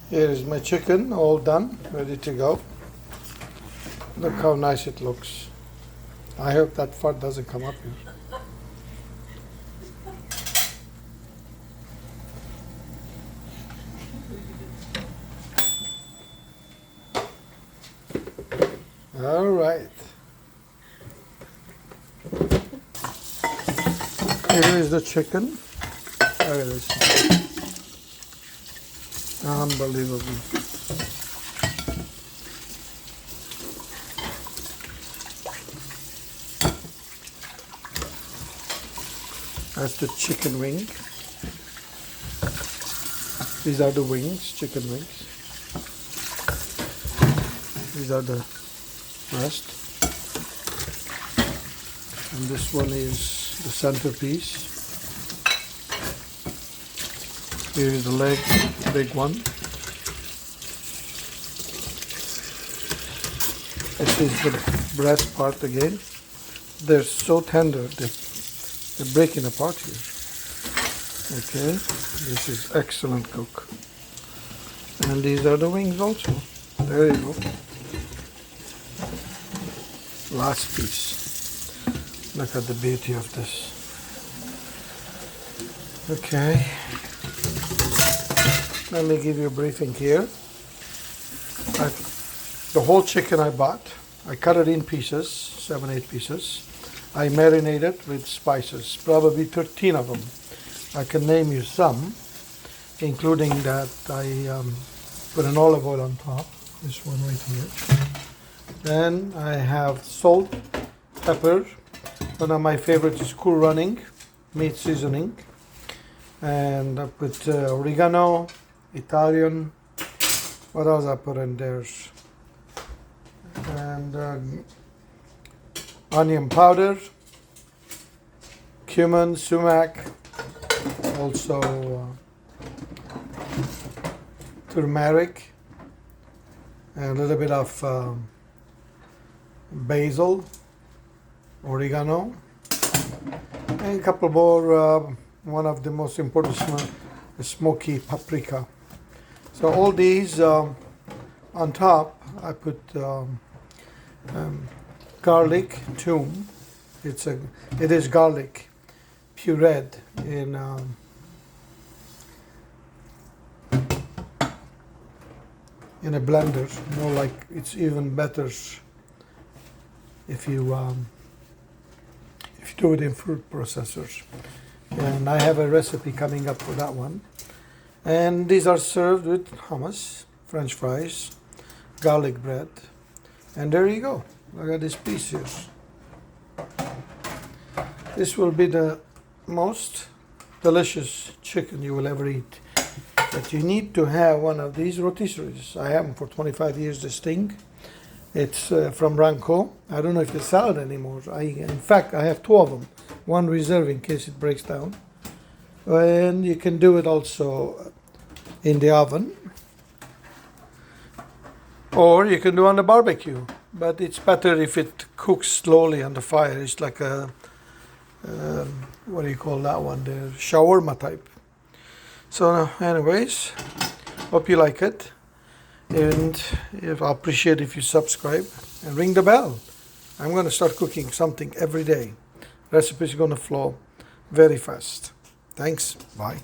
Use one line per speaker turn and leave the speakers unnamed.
Here is my chicken, all done, ready to go. Look how nice it looks. I hope that fart doesn't come up here. All right. Here is the chicken. Look at this. Unbelievable. That's the chicken wing. These are the wings, chicken wings. These are the breast. And this one is the centerpiece. Here is the leg, big one. This is the breast part again. They're so tender, they're breaking apart here. Okay, this is excellent cook. And these are the wings also. There you go. Last piece. Look at the beauty of this. Okay. Let me give you a briefing here. The whole chicken I bought, I cut it in pieces, 7-8 pieces. I marinated with spices, probably 13 of them. I can name you some, including that I put an olive oil on top, this one right here. Then I have salt, pepper. One of my favorites is Cool Running, meat seasoning. And I put oregano, Italian. What else I put in there? And onion powder, cumin, sumac, also turmeric, and a little bit of basil, oregano, and a couple more, one of the most important smoky paprika. So all these on top, I put garlic, toum. It is garlic pureed in a blender. More like it's even better if you do it in food processors. And I have a recipe coming up for that one. And these are served with hummus, French fries, garlic bread, and there you go. Look at this piece here. This will be the most delicious chicken you will ever eat. But you need to have one of these rotisseries. I have them for 25 years, this thing. It's from Ranco. I don't know if they sell it anymore. In fact, I have 2 of them. One reserved in case it breaks down. And you can do it also in the oven. Or you can do on the barbecue. But it's better if it cooks slowly on the fire. It's like a, what do you call that one? The shawarma type. So anyways, hope you like it. And I appreciate if you subscribe and ring the bell. I'm going to start cooking something every day. Recipes are going to flow very fast. Thanks. Bye.